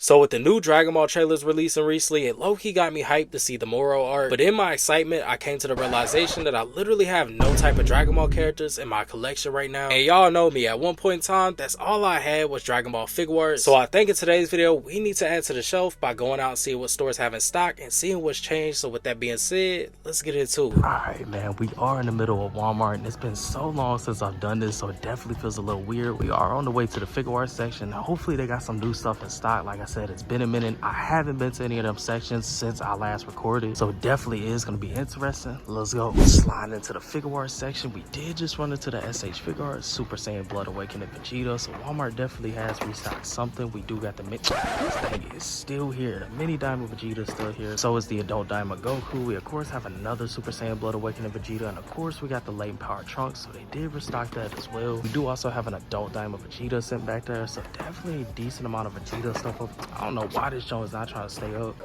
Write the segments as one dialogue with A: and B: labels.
A: So with the new Dragon Ball trailers releasing recently, it low-key got me hyped to see the Moro art, but in my excitement, I came to the realization that I literally have no type of Dragon Ball characters in my collection right now. And y'all know me, at one point in time, that's all I had was Dragon Ball Figuarts. So I think in today's video, we need to add to the shelf by going out and seeing what stores have in stock and seeing what's changed. So with that being said, let's get into it. Alright man, we are in the middle of Walmart and it's been so long since I've done this, so it definitely feels a little weird. We are on the way to the Figuarts section. Hopefully they got some new stuff in stock. Like I said, it's been a minute. I haven't been to any of them sections since I last recorded, so it definitely is going to be interesting. Let's go. Slide into the Figuarts section. We did just run into the shfiguarts Super Saiyan Blood Awakening Vegeta, so Walmart definitely has restocked something. We do got the mini. This thing is still here. The mini Diamond Vegeta is still here. So is the adult Diamond Goku. We of course have another Super Saiyan Blood Awakening Vegeta, and of course we got the latent power Trunks, so they did restock that as well. We do also have an adult Diamond Vegeta sent back there, so definitely a decent amount of Vegeta stuff over. I don't know why this joint is not trying to stay up.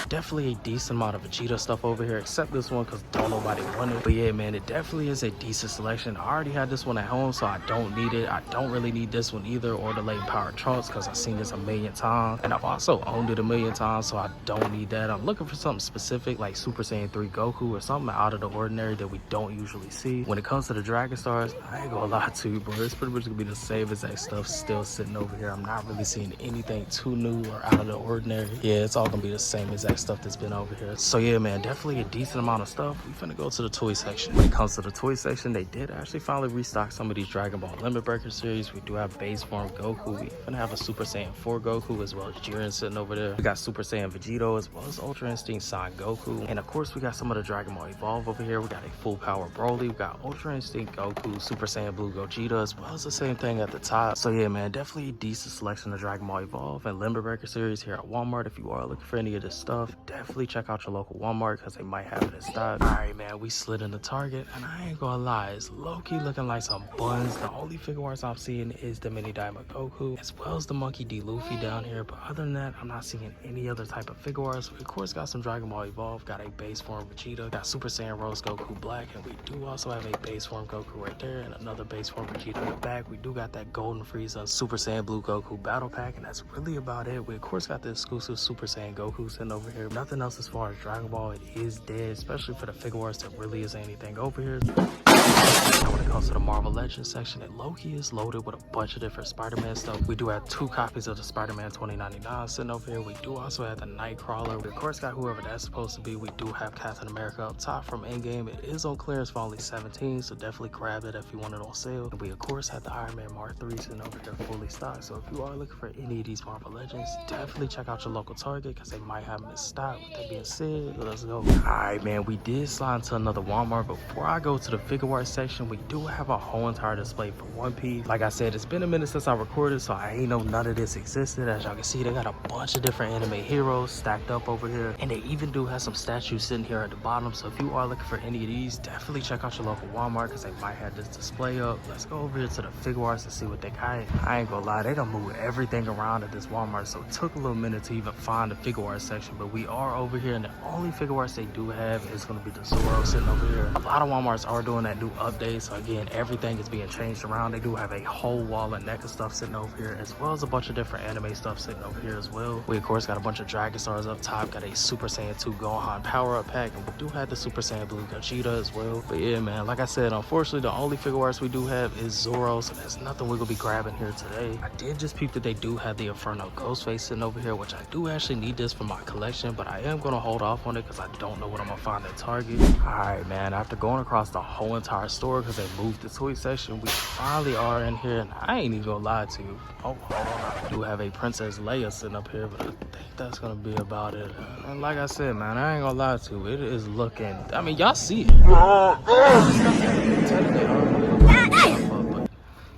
A: Definitely a decent amount of Vegeta stuff over here, except this one because don't nobody want it. But yeah man, it definitely is a decent selection. I already had this one at home, so I don't need it. I don't really need this one either, or the latent power Trunks, because I've seen this a million times and I've also owned it a million times, so I don't need that. I'm looking for something specific like Super Saiyan 3 Goku or something out of the ordinary that we don't usually see. When it comes to the Dragon Stars, I ain't gonna lie to you bro, it's pretty much gonna be the same exact stuff still sitting over here. I'm not really seeing anything too new or out of the ordinary. Yeah, it's all gonna be the same exact stuff that's been over here. So yeah man, definitely a decent amount of stuff. We finna go to the toy section. When it comes to the toy section, they did actually finally restock some of these Dragon Ball Limit Breaker series. We do have base form Goku. We finna have a Super Saiyan 4 Goku as well as Jiren sitting over there. We got Super Saiyan Vegeta as well as Ultra Instinct Sign Goku. And of course we got some of the Dragon Ball Evolve over here. We got a full power Broly. We got Ultra Instinct Goku, Super Saiyan Blue Gogeta, as well as the same thing at the top. So yeah man, definitely a decent selection of Dragon Ball Evolve and Limit Breaker series here at Walmart. If you are looking for any of this stuff, definitely check out your local Walmart because they might have it in stock. Alright man, we slid into Target and I ain't gonna lie, it's low-key looking like some buns. The only Figuarts I'm seeing is the mini Diamond Goku as well as the Monkey D Luffy down here, but other than that I'm not seeing any other type of Figuarts. We of course got some Dragon Ball Evolve, got a base form Vegeta, got Super Saiyan Rose Goku Black, and we do also have a base form Goku right there and another base form Vegeta in the back. We do got that Golden Frieza Super Saiyan Blue Goku battle pack, and that's really about it. We of course got the exclusive Super Saiyan Goku sitting over here. Nothing else as far as Dragon Ball. It is dead, especially for the Figuarts. There really isn't anything over here. When it comes to the Marvel Legends section, it low-key is loaded with a bunch of different Spider-Man stuff. We do have 2 copies of the Spider-Man 2099 sitting over here. We do also have the Nightcrawler. We of course got whoever that's supposed to be. We do have Captain America up top from Endgame. It is on clearance for only $17, so definitely grab it if you want it on sale. And we of course have the Iron Man Mark III sitting over here fully stocked. So if you are looking for any of these Marvel Legends, definitely check out your local Target because they might have them in stock. With that being said, let's go. Alright man, we did slide into another Walmart. Before I go to the Figuarts section, we do have a whole entire display for One Piece. Like I said, it's been a minute since I recorded, so I ain't know none of this existed. As y'all can see, they got a bunch of different anime heroes stacked up over here, and they even do have some statues sitting here at the bottom. So if you are looking for any of these, definitely check out your local Walmart because they might have this display up. Let's go over here to the Figuarts and see what they got. I ain't gonna lie, they done moved everything around at this Walmart, so it took a little minute to even find the Figuarts section, but we are over here, and the only Figuarts they do have is going to be the Zoro sitting over here. A lot of Walmarts are doing that new update, so again, everything is being changed around. They do have a whole wall of NECA stuff sitting over here, as well as a bunch of different anime stuff sitting over here as well. We of course got a bunch of Dragon Stars up top, got a Super Saiyan 2 Gohan power up pack, and we do have the Super Saiyan Blue Gogeta as well. But yeah man, like I said, unfortunately the only Figuarts we do have is Zoro, so there's nothing we're gonna be grabbing here today. I did just peep that they do have the Inferno Ghostface sitting over here, which I do actually need this for my collection, but I am gonna hold off on it because I don't know what I'm gonna find at Target. Alright man, after going across the whole entire store because they moved the toy section, we finally are in here, and I ain't even gonna lie to you. Oh, hold on. I do have a Princess Leia sitting up here, but I think that's gonna be about it. And like I said, man, I ain't gonna lie to you. It is looking, I mean, y'all see it.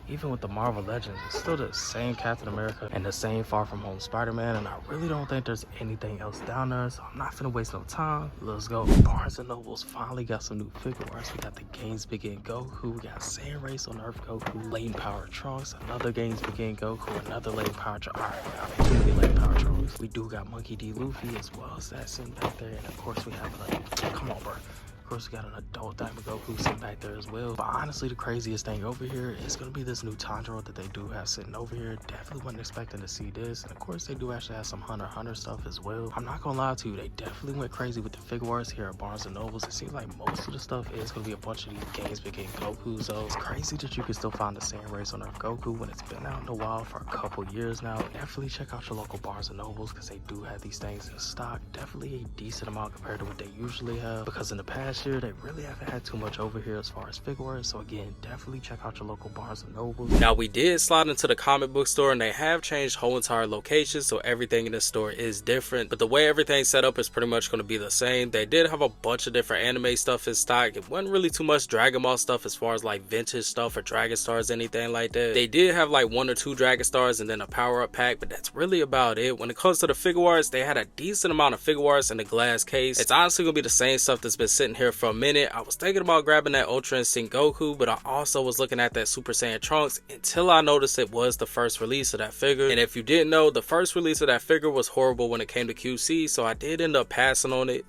A: Even with the Marvel Legends, it's still the same Captain America and the same Far From Home Spider-Man, and I really don't think there's anything else down there, so I'm not finna waste no time. Let's go. Barnes & Noble's finally got some new Figuarts. We got the Games Begin Goku, we got Saiyan Race on Earth Goku, Latent Power Trunks, another Games Begin Goku, another Latent Power Trunks. Alright, too many Latent Power Trunks. We do got Monkey D Luffy as well as that sitting back there, and of course we have, like, come on bro. Of course, we got an adult Diamond Goku sitting back there as well. But honestly, the craziest thing over here is going to be this new Tanjiro that they do have sitting over here. Definitely wasn't expecting to see this. And of course, they do actually have some Hunter x Hunter stuff as well. I'm not going to lie to you, they definitely went crazy with the Figuarts here at Barnes & Nobles. It seems like most of the stuff is going to be a bunch of these games begin Goku. So it's crazy that you can still find the same race on Earth Goku when it's been out in the wild for a couple years now. Definitely check out your local Barnes & Nobles because they do have these things in stock. Definitely a decent amount compared to what they usually have, because in the past year they really haven't had too much over here as far as Figuarts. So again, definitely check out your local Barnes & Nobles. Now we did slide into the comic book store and they have changed whole entire locations, so everything in the store is different, but the way everything's set up is pretty much going to be the same. They did have a bunch of different anime stuff in stock. It wasn't really too much Dragon Ball stuff as far as like vintage stuff or Dragon Stars, anything like that. They did have like 1 or 2 Dragon Stars and then a power up pack, but that's really about it. When it comes to the Figuarts, they had a decent amount of Figuarts in the glass case. It's honestly gonna be the same stuff that's been sitting here for a minute. I was thinking about grabbing that Ultra Instinct Goku, but I also was looking at that Super Saiyan Trunks until I noticed it was the first release of that figure. And if you didn't know, the first release of that figure was horrible when it came to QC, so I did end up passing on it.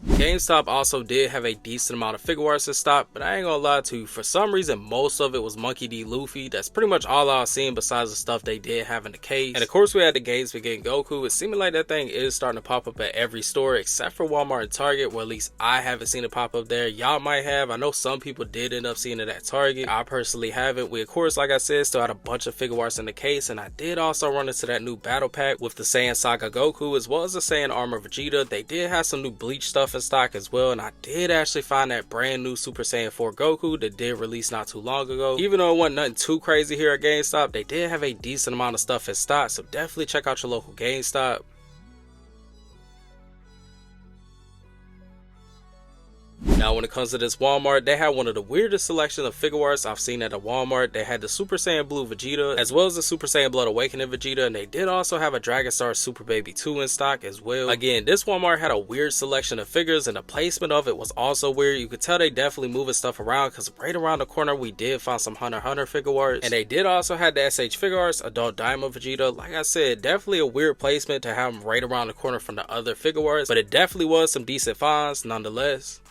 A: GameStop also did have a decent amount of Figuarts in stock, but I ain't gonna lie to you, for some reason most of it was Monkey D. Luffy. That's pretty much all I've seen besides the stuff they did have in the case. And of course we had the Games Begin Goku. It's seeming like that thing is starting to pop up at every store except for Walmart and Target, where at least I haven't seen it pop up there. Y'all might have. I know some people did end up seeing it at Target. I personally haven't. We of course, like I said, still had a bunch of Figuarts in the case, and I did also run into that new battle pack with the Saiyan Saga Goku as well as the Saiyan Armor Vegeta. They did have some new Bleach stuff in stock as well, and I did actually find that brand new Super Saiyan 4 Goku that did release not too long ago. Even though it wasn't nothing too crazy here at GameStop, they did have a decent amount of stuff in stock, so definitely check out your local GameStop. Now when it comes to this Walmart, they had one of the weirdest selections of Figuarts I've seen at a Walmart. They had the Super Saiyan Blue Vegeta as well as the Super Saiyan Blood Awakening Vegeta, and they did also have a Dragon Star Super Baby 2 in stock as well. Again, this Walmart had a weird selection of figures and the placement of it was also weird. You could tell they definitely moving stuff around because right around the corner we did find some Hunter x Hunter Figuarts, and they did also have the SH Figuarts Adult Diamond Vegeta. Like I said, definitely a weird placement to have them right around the corner from the other Figuarts, but it definitely was some decent finds nonetheless.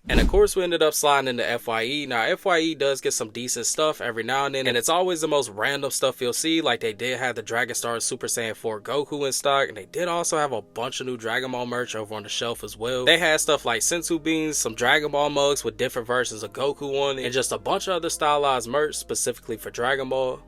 A: And of course we ended up sliding into FYE. Now FYE does get some decent stuff every now and then, and it's always the most random stuff you'll see. Like they did have the Dragon Star Super Saiyan 4 Goku in stock, and they did also have a bunch of new Dragon Ball merch over on the shelf as well. They had stuff like Sensu beans, some Dragon Ball mugs with different versions of Goku on it, and just a bunch of other stylized merch specifically for Dragon Ball.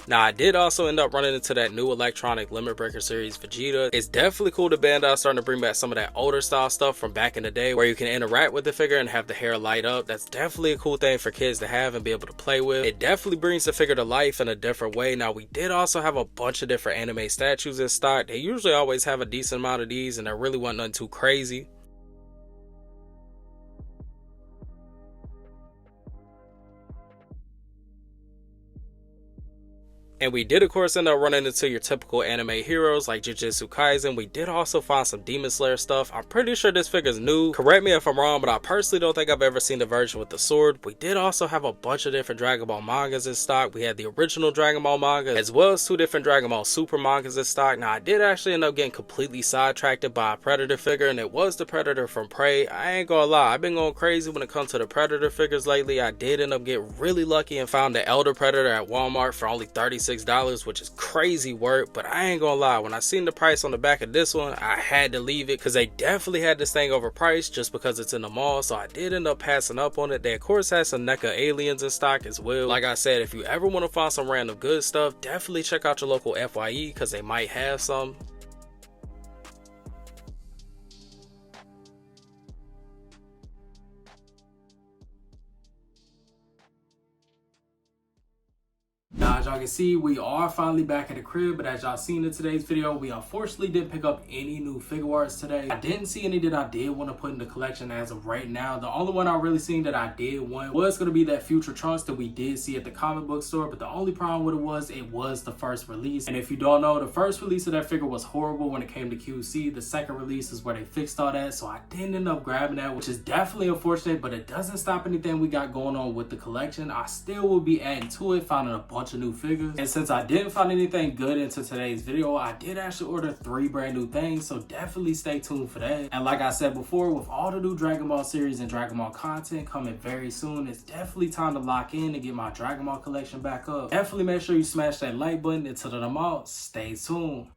A: Now I did also end up running into that new electronic Limit Breaker series Vegeta. It's definitely cool that Bandai starting to bring back some of that older style stuff from back in the day where you can interact with the figure and have the hair light up. That's definitely a cool thing for kids to have and be able to play with. It definitely brings the figure to life in a different way. Now we did also have a bunch of different anime statues in stock. They usually always have a decent amount of these, and there really wasn't nothing too crazy. And we did of course end up running into your typical anime heroes like Jujutsu Kaisen. We did also find some Demon Slayer stuff. I'm pretty sure this figure's new. Correct me if I'm wrong, but I personally don't think I've ever seen the version with the sword. We did also have a bunch of different Dragon Ball mangas in stock. We had the original Dragon Ball manga as well as 2 different Dragon Ball Super mangas in stock. Now I did actually end up getting completely sidetracked by a Predator figure, and it was the Predator from Prey. I ain't gonna lie, I've been going crazy when it comes to the Predator figures lately. I did end up getting really lucky and found the Elder Predator at Walmart for only $36, which is crazy work. But I ain't gonna lie, when I seen the price on the back of this one, I had to leave it because they definitely had this thing overpriced just because it's in the mall. So I did end up passing up on it. They of course had some NECA aliens in stock as well. Like I said, if you ever want to find some random good stuff, definitely check out your local FYE because they might have some. Nah, y'all can see, we are finally back at the crib, but as y'all seen in today's video, we unfortunately didn't pick up any new Figuarts today. I didn't see any that I did want to put in the collection as of right now. The only one I really seen that I did want was going to be that Future Trunks that we did see at the comic book store, but the only problem with it was the first release. And if you don't know, the first release of that figure was horrible when it came to QC. The second release is where they fixed all that, so I didn't end up grabbing that, which is definitely unfortunate, but it doesn't stop anything we got going on with the collection. I still will be adding to it, finding a bunch of new figures. And since I didn't find anything good into today's video, I did actually order 3 brand new things, so definitely stay tuned for that. And like I said before, with all the new Dragon Ball series and Dragon Ball content coming very soon, it's definitely time to lock in and get my Dragon Ball collection back up. Definitely make sure you smash that like button. Until then, I'm out. Stay tuned.